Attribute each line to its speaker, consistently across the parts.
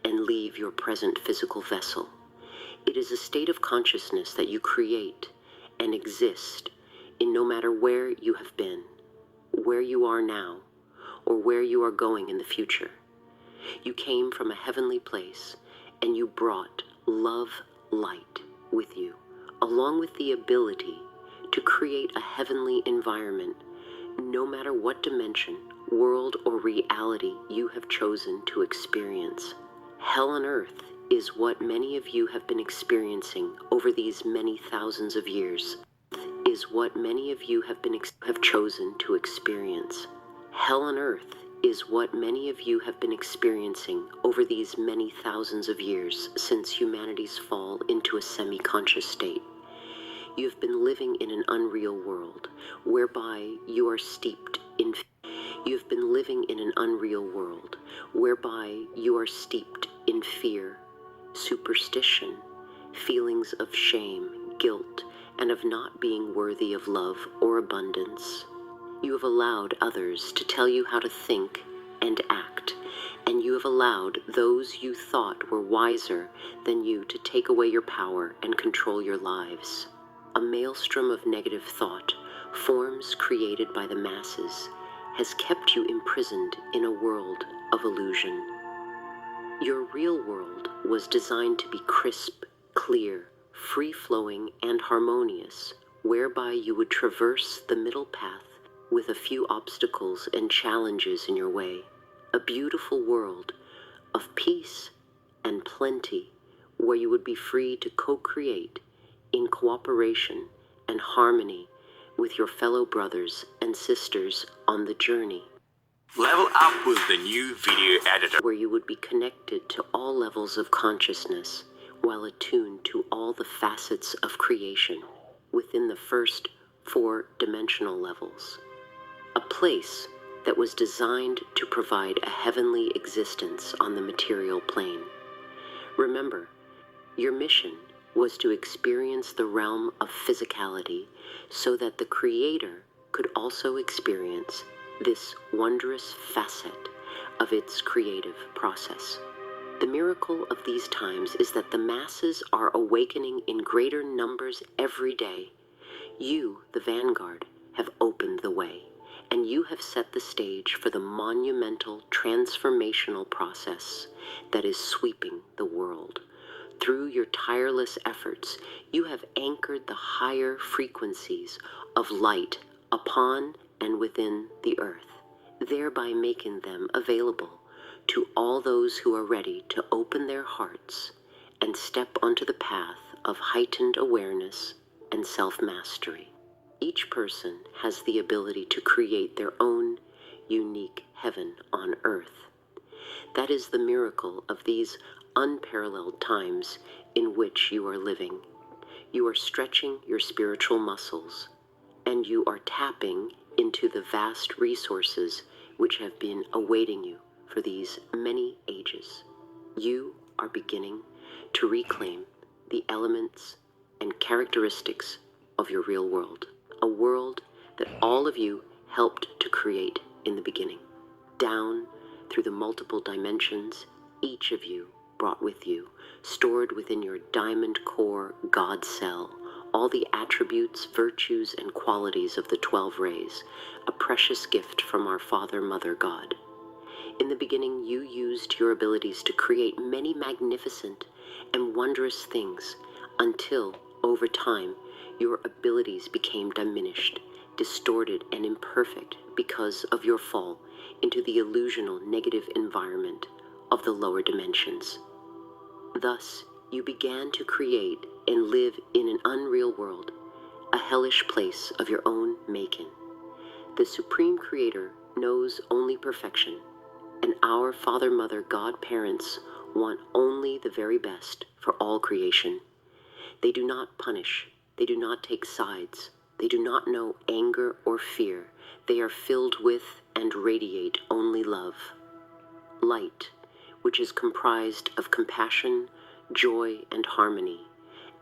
Speaker 1: and leave your present physical vessel. It is a state of consciousness that you create and exist in no matter where you have been, where you are now, or where you are going in the future. You came from a heavenly place and you brought love light with you, along with the ability to create a heavenly environment no matter what dimension, world, or reality you have chosen to experience. Hell on earth is what many of you have been experiencing over these many thousands of years. Is what many of you have chosen to experience. Hell on earth is what many of you have been experiencing over these many thousands of years since humanity's fall into a semi-conscious state. You have been living in an unreal world whereby you are steeped in You've been living in an unreal world whereby you are steeped in fear, superstition, feelings of shame, guilt, and of not being worthy of love or abundance. You have allowed others to tell you how to think and act, and you have allowed those you thought were wiser than you to take away your power and control your lives. A maelstrom of negative thought, forms created by the masses, has kept you imprisoned in a world of illusion. Your real world was designed to be crisp, clear, free-flowing, and harmonious, whereby you would traverse the middle path with a few obstacles and challenges in your way. A beautiful world of peace and plenty, where you would be free to co-create in cooperation and harmony with your fellow brothers and sisters on the journey.
Speaker 2: Level up with the new video editor,
Speaker 1: where you would be connected to all levels of consciousness while attuned to all the facets of creation within the first 4-dimensional levels. A place that was designed to provide a heavenly existence on the material plane. Remember, your mission was to experience the realm of physicality so that the Creator could also experience this wondrous facet of its creative process. The miracle of these times is that the masses are awakening in greater numbers every day. You, the vanguard, have opened the way, and you have set the stage for the monumental transformational process that is sweeping the world. Through your tireless efforts, you have anchored the higher frequencies of light upon and within the earth, thereby making them available to all those who are ready to open their hearts and step onto the path of heightened awareness and self-mastery. Each person has the ability to create their own unique heaven on earth. That is the miracle of these unparalleled times in which you are living. You are stretching your spiritual muscles, and you are tapping into the vast resources which have been awaiting you for these many ages. You are beginning to reclaim the elements and characteristics of your real world, a world that all of you helped to create in the beginning. Down through the multiple dimensions, each of you brought with you, stored within your diamond core God cell, all the attributes, virtues, and qualities of the 12 rays, a precious gift from our Father, Mother, God. In the beginning, you used your abilities to create many magnificent and wondrous things until, over time, your abilities became diminished, distorted, and imperfect because of your fall into the illusional negative environment of the lower dimensions. Thus, you began to create and live in an unreal world, a hellish place of your own making. The Supreme Creator knows only perfection, and our Father, Mother, God parents want only the very best for all creation. They do not punish. They do not take sides. They do not know anger or fear. They are filled with and radiate only love. Light, which is comprised of compassion, joy, and harmony,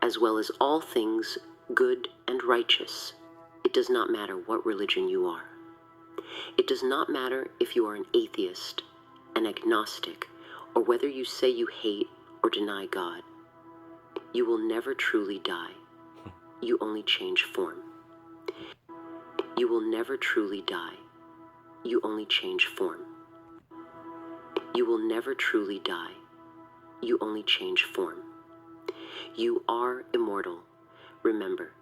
Speaker 1: as well as all things good and righteous. It does not matter what religion you are. It does not matter if you are an atheist, an agnostic, or whether you say you hate or deny God, you will never truly die. You only change form. You will never truly die. You only change form. You will never truly die. You only change form. You are immortal. Remember,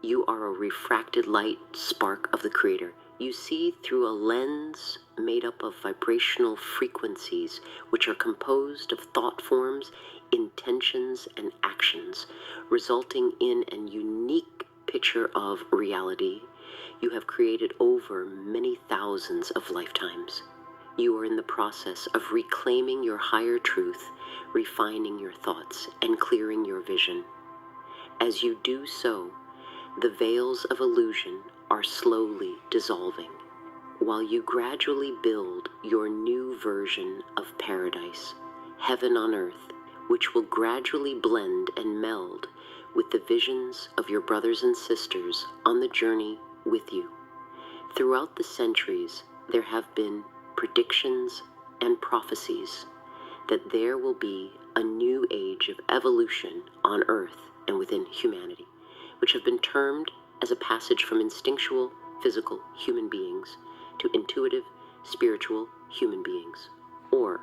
Speaker 1: you are a refracted light spark of the Creator. You see through a lens made up of vibrational frequencies, which are composed of thought forms, intentions, and actions, resulting in an unique picture of reality you have created over many thousands of lifetimes. You are in the process of reclaiming your higher truth, refining your thoughts, and clearing your vision. As you do so, the veils of illusion are slowly dissolving, while you gradually build your new version of paradise, heaven on earth, which will gradually blend and meld with the visions of your brothers and sisters on the journey with you. Throughout the centuries, there have been predictions and prophecies that there will be a new age of evolution on earth and within humanity, which have been termed as a passage from instinctual, physical human beings to intuitive, spiritual human beings, or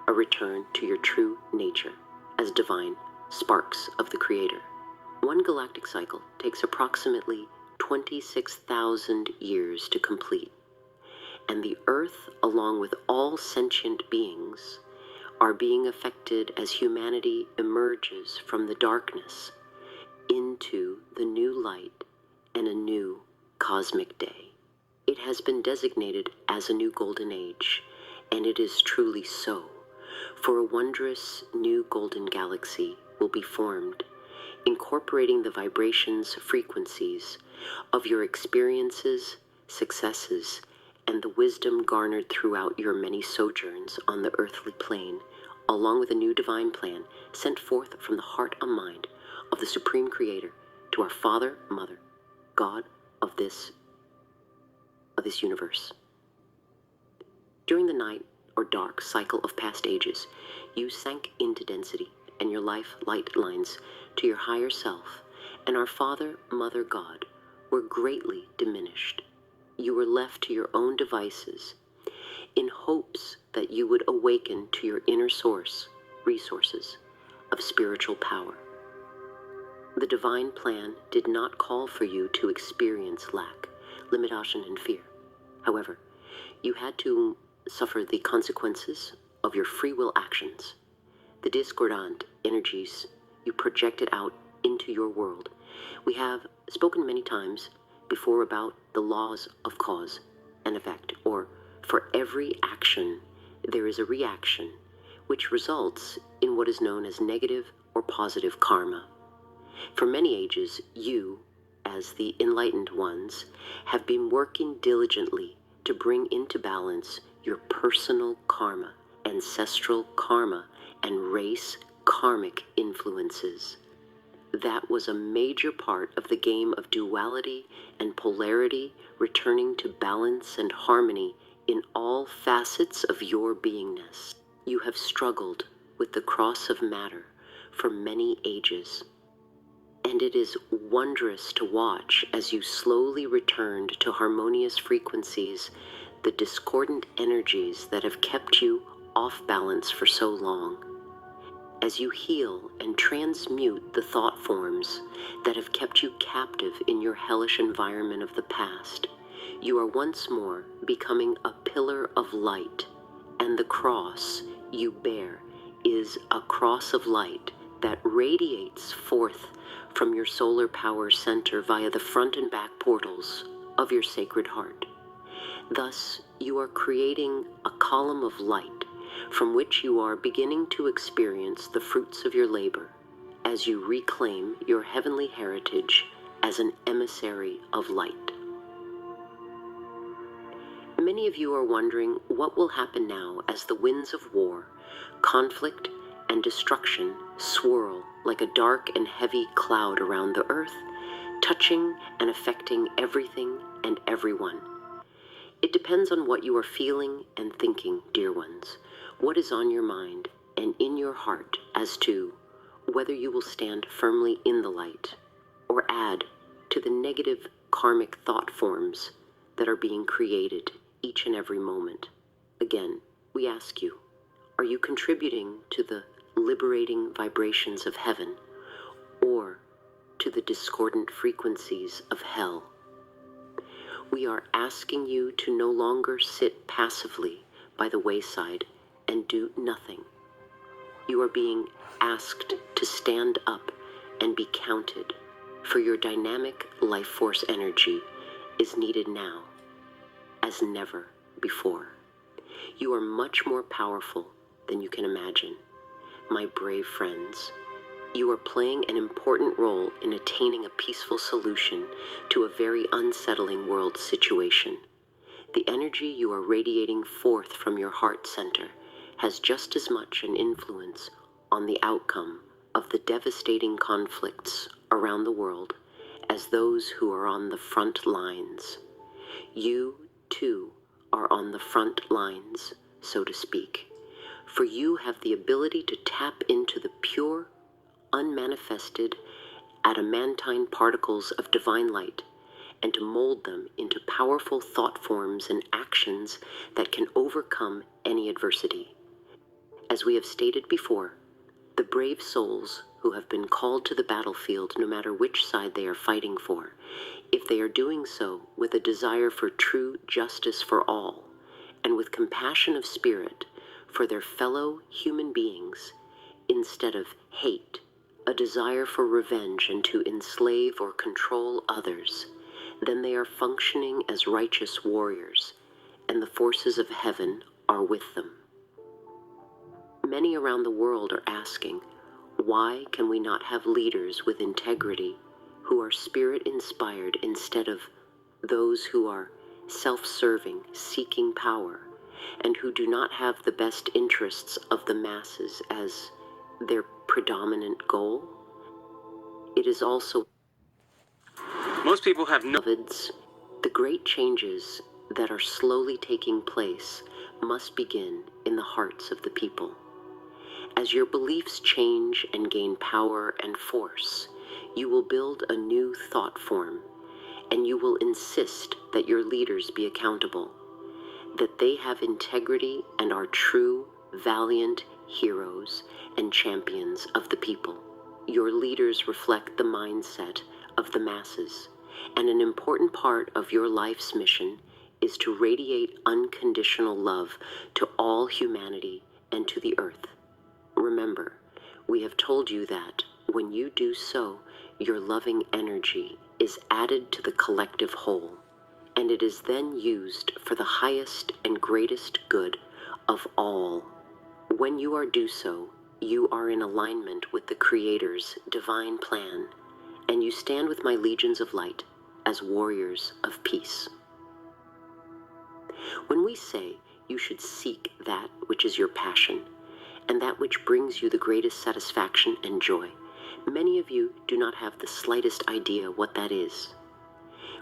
Speaker 1: a return to your true nature as divine sparks of the Creator. One galactic cycle takes approximately 26,000 years to complete, and the Earth, along with all sentient beings, are being affected as humanity emerges from the darkness into the new light and a new cosmic day. It has been designated as a new golden age, and it is truly so, for a wondrous new golden galaxy will be formed, incorporating the vibrations, frequencies of your experiences, successes, and the wisdom garnered throughout your many sojourns on the earthly plane, along with a new divine plan sent forth from the heart and mind of the Supreme Creator to our Father, Mother, God of this universe. During the night or dark cycle of past ages, you sank into density, and your life light lines to your higher self and our Father, Mother, God were greatly diminished. You were left to your own devices in hopes that you would awaken to your inner source, resources of spiritual power. The divine plan did not call for you to experience lack, limitation, and fear. However, you had to suffer the consequences of your free will actions. The discordant energies you projected out into your world. We have spoken many times before about the laws of cause and effect, or for every action there is a reaction, which results in what is known as negative or positive karma. For many ages, you, as the enlightened ones, have been working diligently to bring into balance your personal karma, ancestral karma, and race karmic influences. That was a major part of the game of duality and polarity, returning to balance and harmony in all facets of your beingness. You have struggled with the cross of matter for many ages, and it is wondrous to watch as you slowly returned to harmonious frequencies, the discordant energies that have kept you off balance for so long. As you heal and transmute the thought forms that have kept you captive in your hellish environment of the past, you are once more becoming a pillar of light, and the cross you bear is a cross of light that radiates forth from your solar power center via the front and back portals of your sacred heart. Thus, you are creating a column of light from which you are beginning to experience the fruits of your labor as you reclaim your heavenly heritage as an emissary of light. Many of you are wondering what will happen now as the winds of war, conflict, and destruction swirl like a dark and heavy cloud around the earth, touching and affecting everything and everyone. It depends on what you are feeling and thinking, dear ones. What is on your mind? and in your heart as to whether you will stand firmly in the light or add to the negative karmic thought forms that are being created each and every moment. Again, we ask you, are you contributing to the liberating vibrations of heaven or to the discordant frequencies of hell? We are asking you to no longer sit passively by the wayside and do nothing. You are being asked to stand up and be counted, for your dynamic life force energy is needed now as never before. You are much more powerful than you can imagine. My brave friends, you are playing an important role in attaining a peaceful solution to a very unsettling world situation. The energy you are radiating forth from your heart center has just as much an influence on the outcome of the devastating conflicts around the world as those who are on the front lines. You, too, are on the front lines, so to speak, for you have the ability to tap into the pure, unmanifested, adamantine particles of divine light and to mold them into powerful thought forms and actions that can overcome any adversity. As we have stated before, the brave souls who have been called to the battlefield, no matter which side they are fighting for, if they are doing so with a desire for true justice for all, and with compassion of spirit for their fellow human beings, instead of hate, a desire for revenge and to enslave or control others, then they are functioning as righteous warriors, and the forces of heaven are with them. Many around the world are asking, why can we not have leaders with integrity who are spirit-inspired instead of those who are self-serving, seeking power, and who do not have the best interests of the masses as their predominant goal? It is also,
Speaker 2: Most people have no.
Speaker 1: beloveds, the great changes that are slowly taking place must begin in the hearts of the people. As your beliefs change and gain power and force, you will build a new thought form, and you will insist that your leaders be accountable, that they have integrity and are true, valiant heroes and champions of the people. Your leaders reflect the mindset of the masses, and an important part of your life's mission is to radiate unconditional love to all humanity and to the earth. Remember, we have told you that when you do so, your loving energy is added to the collective whole, and it is then used for the highest and greatest good of all. When you are do so, you are in alignment with the Creator's divine plan, and you stand with my legions of light as warriors of peace. When we say you should seek that which is your passion, and that which brings you the greatest satisfaction and joy, many of you do not have the slightest idea what that is.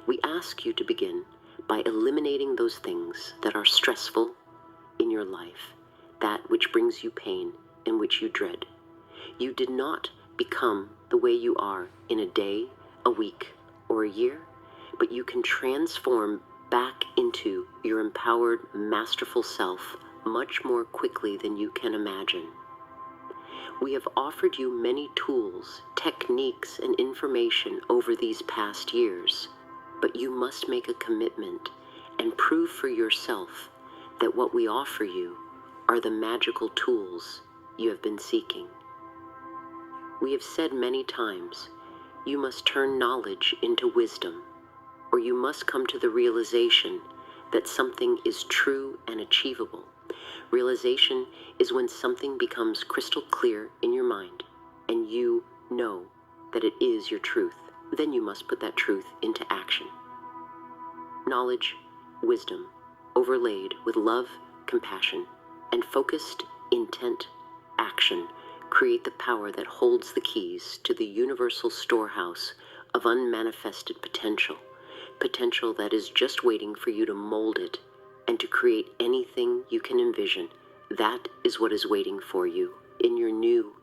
Speaker 1: We ask you to begin by eliminating those things that are stressful in your life, that which brings you pain and which you dread. You did not become the way you are in a day, a week, or a year, but you can transform back into your empowered, masterful self much more quickly than you can imagine. We have offered you many tools, techniques, and information over these past years, but you must make a commitment and prove for yourself that what we offer you are the magical tools you have been seeking. We have said many times, you must turn knowledge into wisdom, or you must come to the realization that something is true and achievable. Realization is when something becomes crystal clear in your mind, and you know that it is your truth. Then you must put that truth into action. Knowledge, wisdom, overlaid with love, compassion, and focused intent action create the power that holds the keys to the universal storehouse of unmanifested potential, potential that is just waiting for you to mold it and to create anything you can envision. That is what is waiting for you in your new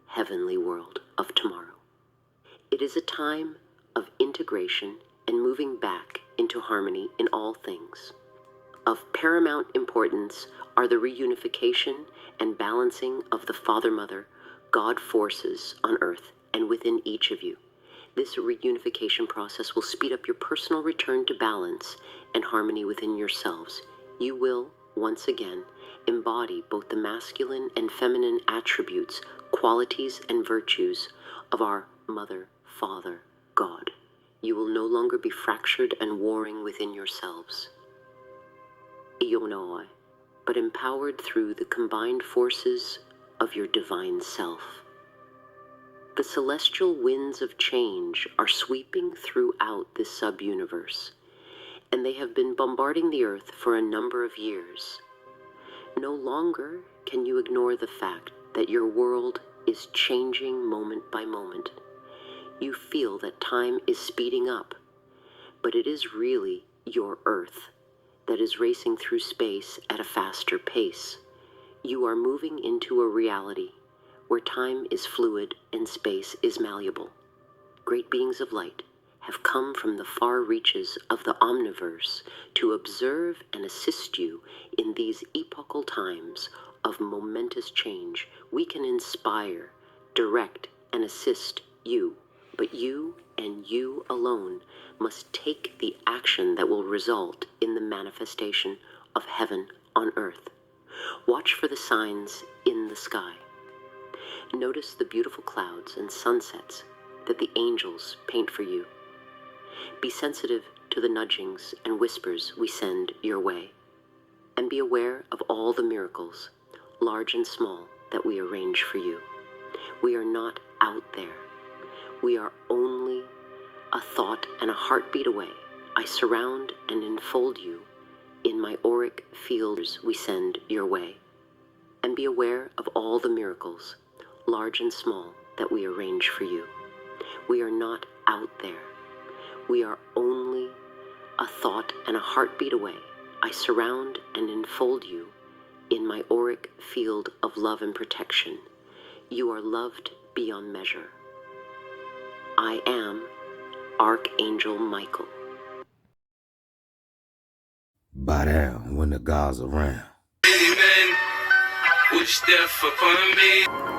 Speaker 1: heavenly world of tomorrow. It is a time of integration and moving back into harmony in all things. Of paramount importance are the reunification and balancing of the Father-Mother God forces on earth and within each of you. This reunification process will speed up your personal return to balance and harmony within yourselves. You will, once again, embody both the masculine and feminine attributes, qualities, and virtues of our Mother, Father, God. You will no longer be fractured and warring within yourselves, Ionoi, but empowered through the combined forces of your divine self. The celestial winds of change are sweeping throughout this sub-universe, and they have been bombarding the earth for a number of years. No longer can you ignore the fact that your world is changing moment by moment. You feel that time is speeding up, but it is really your Earth that is racing through space at a faster pace. You are moving into a reality where time is fluid and space is malleable. Great beings of light have come from the far reaches of the omniverse to observe and assist you in these epochal times of momentous change. We can inspire, direct, and assist you, but you and you alone must take the action that will result in the manifestation of heaven on earth. Watch for the signs in the sky. Notice the beautiful clouds and sunsets that the angels paint for you. Be sensitive to the nudgings and whispers we send your way, and be aware of all the miracles, large and small, that we arrange for you. We are not out there. We are only a thought and a heartbeat away. I surround and enfold you in my auric fields we send your way, and be aware of all the miracles, large and small, that we arrange for you. We are not out there. We are only a thought and a heartbeat away. I surround and enfold you in my auric field of love and protection. You are loved beyond measure. I am Archangel Michael.
Speaker 3: Bow down when the God's around.
Speaker 4: Amen. Which death upon me.